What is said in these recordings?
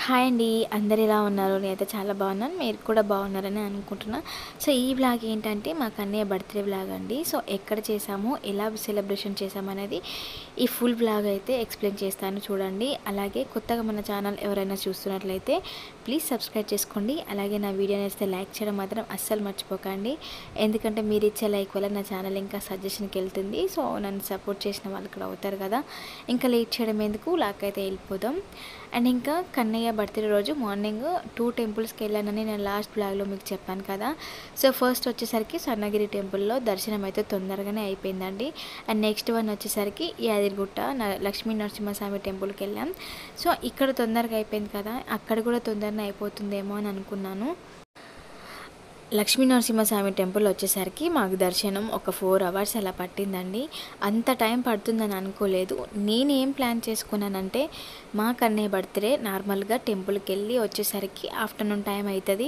Hi అండి. అందరు ఎలా ఉన్నారు? నేనైతే చాలా బాగున్నాను. మీరు కూడా బాగున్నారని అనుకుంటున్నా. సో, ఈ వ్లాగ్ ఏంటంటే మా కన్నయ్య బర్త్‌డే వ్లాగ్ అండి. సో, ఎక్కడ చేశామో, ఎలా సెలబ్రేషన్ చేశామనేది ఈ ఫుల్ వ్లాగ్ అయితే ఎక్స్‌ప్లెయిన్ చేస్తాను చూడండి. అలాగే కొత్తగా మన ఛానల్ ఎవరైనా చూస్తున్నట్లయితే ప్లీజ్ సబ్స్క్రైబ్ చేసుకోండి. అలాగే నా వీడియో నచ్చితే లైక్ చేయడం మాత్రం అస్సలు మర్చిపోకండి. ఎందుకంటే మీరు ఇచ్చే లైక్ వల్ల నా ఛానల్ ఇంకా సజెషన్‌కి వెళ్తుంది. సో, నన్ను సపోర్ట్ చేసిన వాళ్ళు కూడా అవుతారు కదా! ఇంకా లేట్ చేయడం ఎందుకు, వ్లాగ్ అయితే వెళ్ళిపోదాం. అండ్ ఇంకా కన్నయ్య బర్త్డే రోజు మార్నింగ్ 2 టెంపుల్స్కి వెళ్ళానని నేను లాస్ట్ బ్లాగ్లో మీకు చెప్పాను కదా. సో ఫస్ట్ వచ్చేసరికి స్వర్ణగిరి టెంపుల్లో దర్శనం అయితే తొందరగానే అయిపోయిందండి. అండ్ నెక్స్ట్ వన్ వచ్చేసరికి యాదగిరిగుట్ట లక్ష్మీ నరసింహస్వామి టెంపుల్కి వెళ్ళాం. సో ఇక్కడ తొందరగా అయిపోయింది కదా, అక్కడ కూడా తొందరగా అయిపోతుందేమో అని అనుకున్నాను. లక్ష్మీ నరసింహస్వామి టెంపుల్ వచ్చేసరికి మాకు దర్శనం ఒక 4 అవర్స్ అలా పట్టిందండి. అంత టైం పడుతుందని అనుకోలేదు. నేనేం ప్లాన్ చేసుకున్నానంటే మా కన్నయ్య బర్త్డే నార్మల్గా టెంపుల్కి వెళ్ళి వచ్చేసరికి ఆఫ్టర్నూన్ టైం అవుతుంది.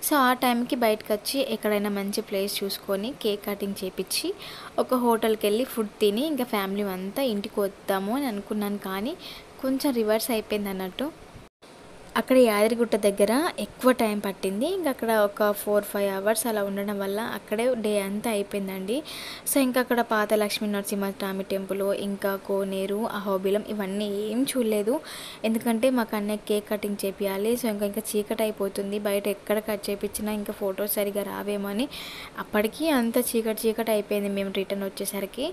సో ఆ టైంకి బయటకు వచ్చి ఎక్కడైనా మంచి ప్లేస్ చూసుకొని కేక్ కటింగ్ చేపించి ఒక హోటల్కి వెళ్ళి ఫుడ్ తిని ఇంకా ఫ్యామిలీ అంతా ఇంటికి వద్దాము అని అనుకున్నాను. కానీ కొంచెం రివర్స్ అయిపోయింది అన్నట్టు. అక్కడ యాదగిరిగుట్ట దగ్గర ఎక్కువ టైం పట్టింది. ఇంకా అక్కడ ఒక 4-5 అవర్స్ అలా ఉండడం వల్ల అక్కడే డే అంతా అయిపోయిందండి. సో ఇంకా అక్కడ పాత లక్ష్మీ నరసింహస్వామి టెంపుల్, ఇంకా కోనేరు, అహోబిలం ఇవన్నీ ఏం చూడలేదు. ఎందుకంటే మాకు అన్నయ్య కేక్ కటింగ్ చేపియాలి. సో ఇంకా చీకటి అయిపోతుంది, బయట ఎక్కడ కట్ చేపించినా ఇంకా ఫొటోస్ సరిగా రావేమో అని అప్పటికి అంత చీకటి అయిపోయింది మేము రిటర్న్ వచ్చేసరికి.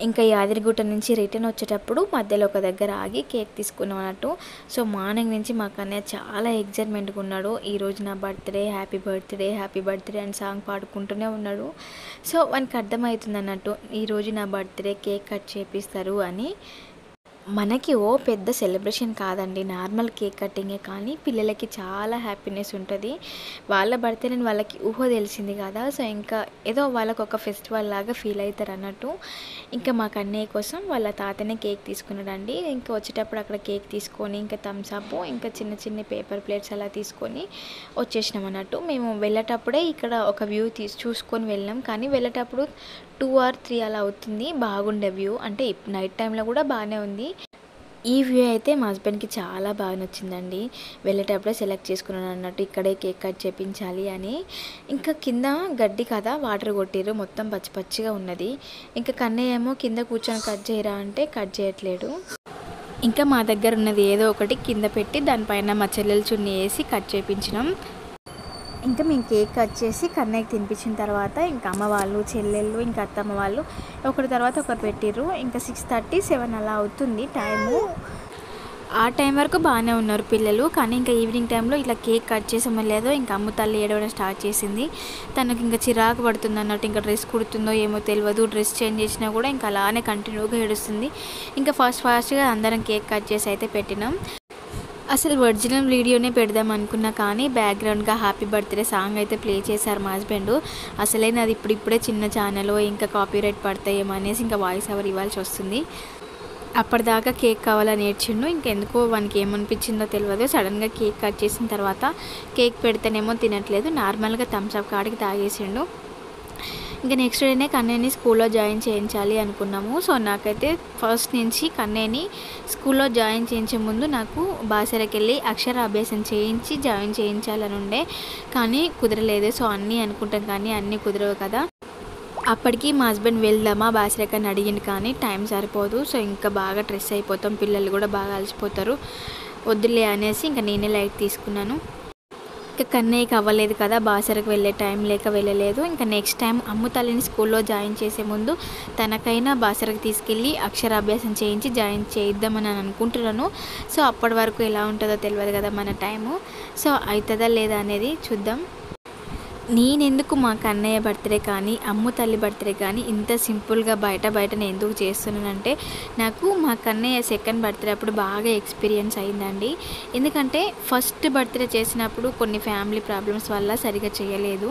ఇంకా యాదగిరిగుట్ట నుంచి రిటర్న్ వచ్చేటప్పుడు మధ్యలో ఒక దగ్గర ఆగి కేక్ తీసుకున్నాం అన్నట్టు. సో మార్నింగ్ నుంచి మా కన్నయ్య చాలా ఎగ్జైట్మెంట్గా ఉన్నాడు. ఈరోజు నా బర్త్డే, హ్యాపీ బర్త్డే అని సాంగ్ పాడుకుంటూనే ఉన్నాడు. సో వానికి అర్థమవుతుంది అన్నట్టు ఈరోజు నా బర్త్డే, కేక్ కట్ చేపిస్తారు అని. మనకి ఓ పెద్ద సెలబ్రేషన్ కాదండి, నార్మల్ కేక్ కటింగే, కానీ పిల్లలకి చాలా హ్యాపీనెస్ ఉంటుంది. వాళ్ళ బర్త్డేని వాళ్ళకి ఊహ తెలిసింది కదా. సో ఇంకా ఏదో వాళ్ళకు ఒక ఫెస్టివల్ లాగా ఫీల్ అవుతారు అన్నట్టు. ఇంకా మా కన్నయ్య కోసం వాళ్ళ తాతనే కేక్ తీసుకున్నాడండి. ఇంకా వచ్చేటప్పుడు అక్కడ కేక్ తీసుకొని ఇంకా థమ్స్ అప్, ఇంకా చిన్న పేపర్ ప్లేట్స్ అలా తీసుకొని వచ్చేసినాం అన్నట్టు. మేము వెళ్ళేటప్పుడే ఇక్కడ ఒక వ్యూ చూసుకొని వెళ్ళాం, కానీ వెళ్ళేటప్పుడు 2 or 3 అలా అవుతుంది. బాగుండే వ్యూ, అంటే నైట్ టైంలో కూడా బాగానే ఉంది. ఈ వ్యూ అయితే మా హస్బెండ్కి చాలా బాగా నచ్చిందండి. వెళ్ళేటప్పుడే సెలెక్ట్ చేసుకున్నాను అన్నట్టు ఇక్కడే కేక్ కట్ చేపించాలి అని. ఇంకా కింద గడ్డి కదా, వాటర్ కొట్టిర్రు, మొత్తం పచ్చిగా ఉన్నది. ఇంకా కన్నయ్య ఏమో కింద కూర్చొని కట్ చేయరా అంటే కట్ చేయట్లేడు. ఇంకా మా దగ్గర ఉన్నది ఏదో ఒకటి కింద పెట్టి దానిపైన మా చెల్లెలు చున్నీ వేసి కట్ చేయించినాం. ఇంకా మేము కేక్ కట్ చేసి కన్నయ్యకి తినిపించిన తర్వాత ఇంకా అమ్మ వాళ్ళు, చెల్లెళ్ళు, ఇంకా అత్తమ్మ వాళ్ళు ఒకరి తర్వాత ఒకరు పెట్టిర్రు. ఇంకా 6:30-7 అలా అవుతుంది టైము. ఆ టైం వరకు బాగానే ఉన్నారు పిల్లలు, కానీ ఇంకా ఈవినింగ్ టైంలో ఇట్లా కేక్ కట్ చేసామో లేదో ఇంకా అమ్మ తల్లి ఏడవడం స్టార్ట్ చేసింది. తనకు ఇంకా చిరాకు పడుతుంది అన్నట్టు. ఇంకా డ్రెస్ కుడుతుందో ఏమో తెలియదు, డ్రెస్ చేంజ్ చేసినా కూడా ఇంకా అలానే కంటిన్యూగా ఏడుస్తుంది. ఇంకా ఫాస్ట్గా అందరం కేక్ కట్ చేసి అయితే పెట్టినాం. అసలు ఒరిజినల్ వీడియోనే పెడదాం అనుకున్నా, కానీ బ్యాక్గ్రౌండ్గా హ్యాపీ బర్త్డే సాంగ్ అయితే ప్లే చేశారు మా హస్బెండ్. అసలే నాది ఇప్పుడిప్పుడే చిన్న ఛానల్, ఇంకా కాపీరైట్ పడతాయేమో అనేసి ఇంకా వాయిస్ ఓవర్ ఇవ్వాల్సి వస్తుంది. అప్పటిదాకా కేక్ కావాలని ఏడ్చిండు. ఇంకెందుకో వానికి ఏమనిపించిందో తెలియదు, సడన్గా కేక్ కట్ చేసిన తర్వాత కేక్ పెడితేనేమో తినట్లేదు, నార్మల్గా థమ్స్ అప్ కాడికి తాగేసిండు. ఇంకా నెక్స్ట్ డేనే కన్నయ్యని స్కూల్లో జాయిన్ చేయించాలి అనుకున్నాము. సో నాకైతే ఫస్ట్ నుంచి కన్నయ్యని స్కూల్లో జాయిన్ చేయించే ముందు నాకు బాసరకి వెళ్ళి అక్షరాభ్యాసం చేయించి జాయిన్ చేయించాలని ఉండే, కానీ కుదరలేదు. సో అన్నీ అనుకుంటాం కానీ అన్నీ కుదరవు కదా. అప్పటికి మా హస్బెండ్ వెళ్దామా బాసరకని అడిగింది, కానీ టైం సరిపోదు. సో ఇంకా బాగా స్ట్రెస్ అయిపోతాం, పిల్లలు కూడా బాగా అలసిపోతారు, వద్దులే అనేసి ఇంకా నేనే లైట్ తీసుకున్నాను. ఇంకా కన్నయ్యకి అవ్వలేదు కదా, బాసరకు వెళ్ళే టైం లేక వెళ్ళలేదు. ఇంకా నెక్స్ట్ టైం అమ్ము తల్లిని స్కూల్లో జాయిన్ చేసే ముందు తనకైనా బాసరకు తీసుకెళ్ళి అక్షరాభ్యాసం చేయించి జాయిన్ చేయిద్దామని అనుకుంటున్నాను. సో అప్పటి వరకు ఎలా ఉంటుందో తెలియదు కదా మన టైము. సో అవుతుందా లేదా అనేది చూద్దాం. నేనెందుకు మా కన్నయ్య బర్త్డే కానీ అమ్ము తల్లి బర్త్డే కానీ ఇంత సింపుల్గా బయట నేను ఎందుకు చేస్తున్నానంటే, నాకు మా కన్నయ్య సెకండ్ బర్త్డే అప్పుడు బాగా ఎక్స్పీరియన్స్ అయిందండి. ఎందుకంటే ఫస్ట్ బర్త్డే చేసినప్పుడు కొన్ని ఫ్యామిలీ ప్రాబ్లమ్స్ వల్ల సరిగా చేయలేదు.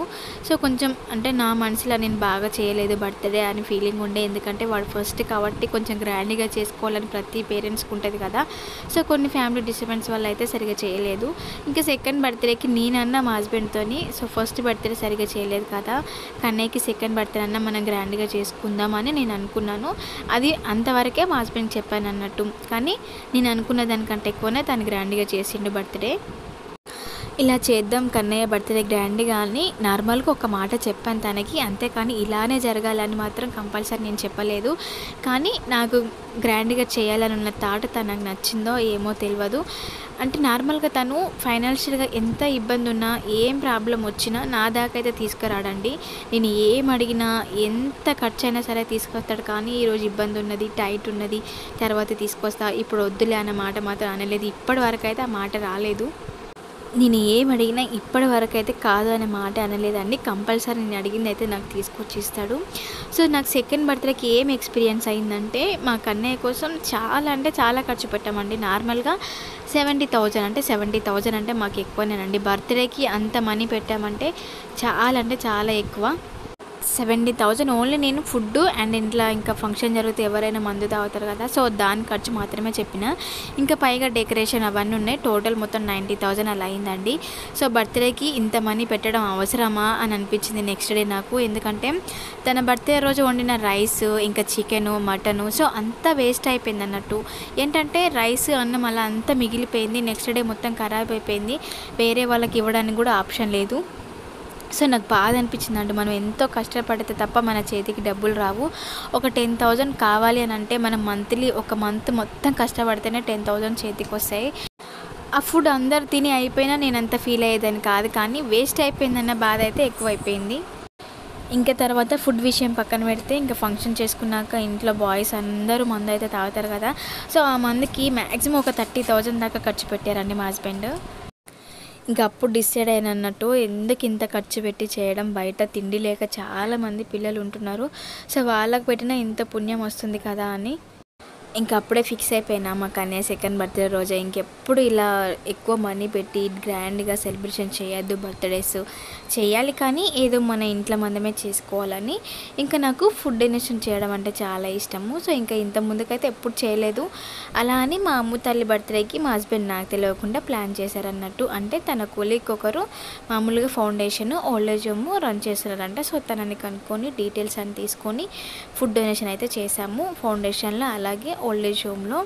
సో కొంచెం అంటే నా మనసులో నేను బాగా చేయలేదు బర్త్డే అని ఫీలింగ్ ఉండే. ఎందుకంటే వాడు ఫస్ట్ కాబట్టి కొంచెం గ్రాండ్గా చేసుకోవాలని ప్రతి పేరెంట్స్కి ఉంటుంది కదా. సో కొన్ని ఫ్యామిలీ డిస్టర్బెన్స్ వల్ల అయితే సరిగా చేయలేదు. ఇంకా సెకండ్ బర్త్డేకి నేనన్నా మా హస్బెండ్తోని, సో ఫస్ట్ బర్త్డే బర్త్డే సరిగ్గా చేయలేదు కదా, కన్నయ్యకి సెకండ్ బర్త్డే అన్నా మనం గ్రాండ్గా చేసుకుందాం అని నేను అనుకున్నాను. అది అంతవరకే మా హస్బెండ్కి చెప్పాను అన్నట్టు. కానీ నేను అనుకున్న దానికంటే ఎక్కువనే తను గ్రాండ్గా చేసిండు బర్త్డే. ఇలా చేద్దాం కన్నయ్య బర్త్డే గ్రాండ్గా అని నార్మల్గా ఒక మాట చెప్పాను తనకి, అంతేకాని ఇలానే జరగాలని మాత్రం కంపల్సరీ నేను చెప్పలేదు. కానీ నాకు గ్రాండ్గా చేయాలని ఉన్న థాట్ తనకు నచ్చిందో ఏమో తెలియదు. అంటే నార్మల్గా తను ఫైనాన్షియల్గా ఎంత ఇబ్బంది ఉన్నా, ఏం ప్రాబ్లం వచ్చినా నా దాకా అయితే తీసుకురాడండి. నేను ఏం అడిగినా ఎంత ఖర్చు అయినా సరే తీసుకొస్తాడు. కానీ ఈరోజు ఇబ్బంది ఉన్నది, టైట్ ఉన్నది, తర్వాత తీసుకొస్తా, ఇప్పుడు వద్దులే అన్న మాట మాత్రం అనలేదు. ఇప్పటి వరకు అయితే ఆ మాట రాలేదు. నేను ఏం అడిగినా ఇప్పటి వరకు అయితే కాదు అనే మాట అనలేదండి. కంపల్సరీ నేను అడిగింది అయితే నాకు తీసుకొచ్చి ఇస్తాడు. సో నాకు సెకండ్ బర్త్డేకి ఏం ఎక్స్పీరియన్స్ అయిందంటే, మా కన్నయ్య కోసం చాలా అంటే చాలా ఖర్చు పెట్టామండి. నార్మల్గా 70,000 అంటే 70,000 అంటే మాకు ఎక్కువనేనండి. బర్త్డేకి అంత మనీ పెట్టామంటే చాలా అంటే చాలా ఎక్కువ. 70,000 ఓన్లీ నేను ఫుడ్ అండ్ ఇంట్లో ఇంకా ఫంక్షన్ జరిగితే ఎవరైనా మందు తాగుతారు కదా, సో దాని ఖర్చు మాత్రమే చెప్పిన. ఇంకా పైగా డెకరేషన్ అవన్నీ ఉన్నాయి. టోటల్ మొత్తం 90,000 అలా అయిందండి. సో బర్త్డేకి ఇంత మనీ పెట్టడం అవసరమా అని అనిపించింది నెక్స్ట్ డే నాకు. ఎందుకంటే తన బర్త్డే రోజు వండిన రైస్, ఇంకా చికెను, మటను, సో అంతా వేస్ట్ అయిపోయింది అన్నట్టు. ఏంటంటే రైస్, అన్నం అలా అంతా మిగిలిపోయింది. నెక్స్ట్ డే మొత్తం ఖరాబ్ అయిపోయింది. వేరే వాళ్ళకి ఇవ్వడానికి కూడా ఆప్షన్ లేదు. సో నాకు బాధ అనిపించిందండి. మనం ఎంతో కష్టపడితే తప్ప మన చేతికి డబ్బులు రావు. ఒక 10,000 కావాలి అని అంటే మనం మంత్లీ ఒక మంత్ మొత్తం కష్టపడితేనే 10,000 చేతికి వస్తాయి. ఆ ఫుడ్ అందరు తిని అయిపోయినా నేను అంత ఫీల్ అయ్యేదని కాదు, కానీ వేస్ట్ అయిపోయిందన్న బాధ అయితే ఎక్కువైపోయింది. ఇంకా తర్వాత ఫుడ్ విషయం పక్కన పెడితే, ఇంకా ఫంక్షన్ చేసుకున్నాక ఇంట్లో బాయ్స్ అందరూ మందు అయితే తాగుతారు కదా, సో ఆ మందుకి మ్యాక్సిమం ఒక 30,000 దాకా ఖర్చు పెట్టారండి మా హస్బెండ్. ఇంకా అప్పుడు డిసైడ్ అయినట్టు, ఎందుకు ఇంత ఖర్చు పెట్టి చేయడం, బయట తిండి లేక చాలామంది పిల్లలు ఉంటున్నారు, సో వాళ్ళకు పెట్టినా ఇంత పుణ్యం వస్తుంది కదా అని ఇంకా అప్పుడే ఫిక్స్ అయిపోయినా మా కన్నయ్య సెకండ్ బర్త్డే రోజే ఇంకెప్పుడు ఇలా ఎక్కువ మనీ పెట్టి గ్రాండ్గా సెలబ్రేషన్ చేయొద్దు, బర్త్డేస్ చేయాలి కానీ ఏదో మన ఇంట్లో మందమే చేసుకోవాలని. ఇంకా నాకు ఫుడ్ డొనేషన్ చేయడం అంటే చాలా ఇష్టము. సో ఇంకా ఇంత ముందుకైతే ఎప్పుడు చేయలేదు. అలా అని మా అమ్మ తల్లి బర్త్డేకి మా హస్బెండ్ నాకు తెలియకుండా ప్లాన్ చేశారన్నట్టు. అంటే తన కొలీగ్ ఒకరు మామూలుగా foundation old age home run చేస్తున్నారంట. సో తనని కనుక్కొని డీటెయిల్స్ అని తీసుకొని ఫుడ్ డొనేషన్ అయితే చేశాము ఫౌండేషన్లో, అలాగే ఓల్డ్ ఏజ్ హోమ్లో.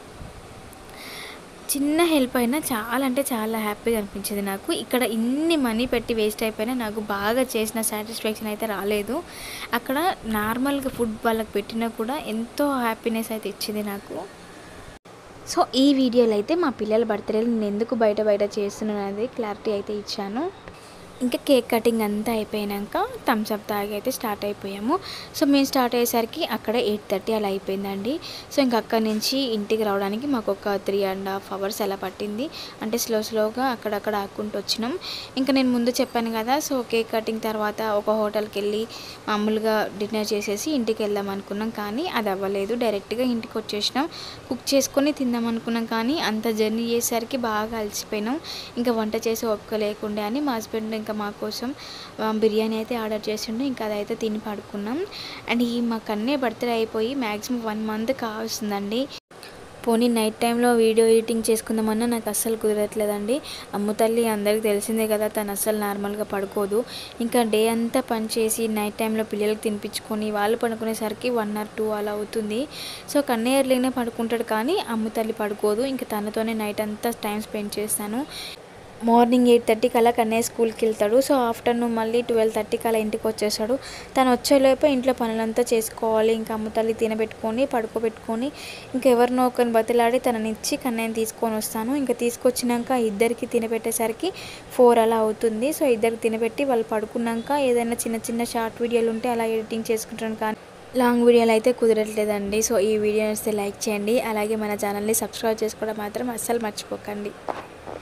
చిన్న హెల్ప్ అయినా చాలా అంటే చాలా హ్యాపీగా అనిపించింది నాకు. ఇక్కడ ఇన్ని మనీ పెట్టి వేస్ట్ అయిపోయినా నాకు బాగా చేసిన సాటిస్ఫాక్షన్ అయితే రాలేదు. అక్కడ నార్మల్గా ఫుడ్ వాళ్ళకి పెట్టినా కూడా ఎంతో హ్యాపీనెస్ అయితే ఇచ్చింది నాకు. సో ఈ వీడియోలో అయితే మా పిల్లల బర్త్డేలు నేను ఎందుకు బయట చేస్తున్నాను అనేది క్లారిటీ అయితే ఇచ్చాను. ఇంకా కేక్ కటింగ్ అంతా అయిపోయాక థమ్స్అప్ తాగి అయితే స్టార్ట్ అయిపోయాము. సో మేము స్టార్ట్ అయ్యేసరికి అక్కడ 8:30 అలా అయిపోయిందండి. సో ఇంక అక్కడి నుంచి ఇంటికి రావడానికి మాకు ఒక 3.5 hours అలా పట్టింది. అంటే స్లోగా అక్కడక్కడ ఆక్కుంటూ వచ్చినాం. ఇంకా నేను ముందు చెప్పాను కదా, సో కేక్ కటింగ్ తర్వాత ఒక హోటల్కి వెళ్ళి మామూలుగా డిన్నర్ చేసేసి ఇంటికి వెళ్దాం అనుకున్నాం, కానీ అది అవ్వలేదు. డైరెక్ట్గా ఇంటికి వచ్చేసినాం. కుక్ చేసుకొని తిందాం అనుకున్నాం, కానీ అంత జర్నీ చేసేసరికి బాగా అలసిపోయినాం. ఇంకా వంట చేసి ఒక్క లేకుండే అని మా హస్బెండ్ ఇంకా మా కోసం బిర్యానీ అయితే ఆర్డర్ చేసిండు. ఇంకా అదైతే తిని పడుకున్నాం. అండ్ ఈ మా కన్నయ్య బర్త్డే అయిపోయి మ్యాక్సిమం 1 month కావస్తుందండి. పోనీ నైట్ టైంలో వీడియో ఎడిటింగ్ చేసుకుందామన్నా నాకు అస్సలు కుదరట్లేదండి. అమ్మ తల్లి అందరికీ తెలిసిందే కదా, తను అస్సలు నార్మల్గా పడుకోదు. ఇంకా డే అంతా పని చేసి నైట్ టైంలో పిల్లలకి తినిపించుకొని వాళ్ళు పడుకునేసరికి 1 or 2 అలా అవుతుంది. సో కన్నయ్య ఎర్లీనే పడుకుంటాడు, కానీ అమ్మ తల్లి పడుకోదు. ఇంకా తనతోనే నైట్ అంతా టైం స్పెండ్ చేస్తాను. మార్నింగ్ 8:30 అలా కన్నయ్య స్కూల్కి వెళ్తాడు. సో ఆఫ్టర్నూన్ మళ్ళీ 12:30 అలా ఇంటికి వచ్చేస్తాడు. తను వచ్చేలోపే ఇంట్లో పనులంతా చేసుకోవాలి. ఇంకా అమ్మ తల్లి తినబెట్టుకొని పడుకోబెట్టుకొని ఇంకా ఎవరినో ఒకరిని బతిలాడి తననిచ్చి కన్నయ్యని తీసుకొని వస్తాను. ఇంకా తీసుకొచ్చినాక ఇద్దరికి తినబెట్టేసరికి 4 అలా అవుతుంది. సో ఇద్దరికి తినబెట్టి వాళ్ళు పడుకున్నాక ఏదైనా చిన్న షార్ట్ వీడియోలు ఉంటే అలా ఎడిటింగ్ చేసుకుంటాను, కానీ లాంగ్ వీడియోలు అయితే కుదరట్లేదండి. సో ఈ వీడియో నచ్చితే లైక్ చేయండి, అలాగే మన ఛానల్ని సబ్స్క్రైబ్ చేసుకోవడం మాత్రం అస్సలు మర్చిపోకండి.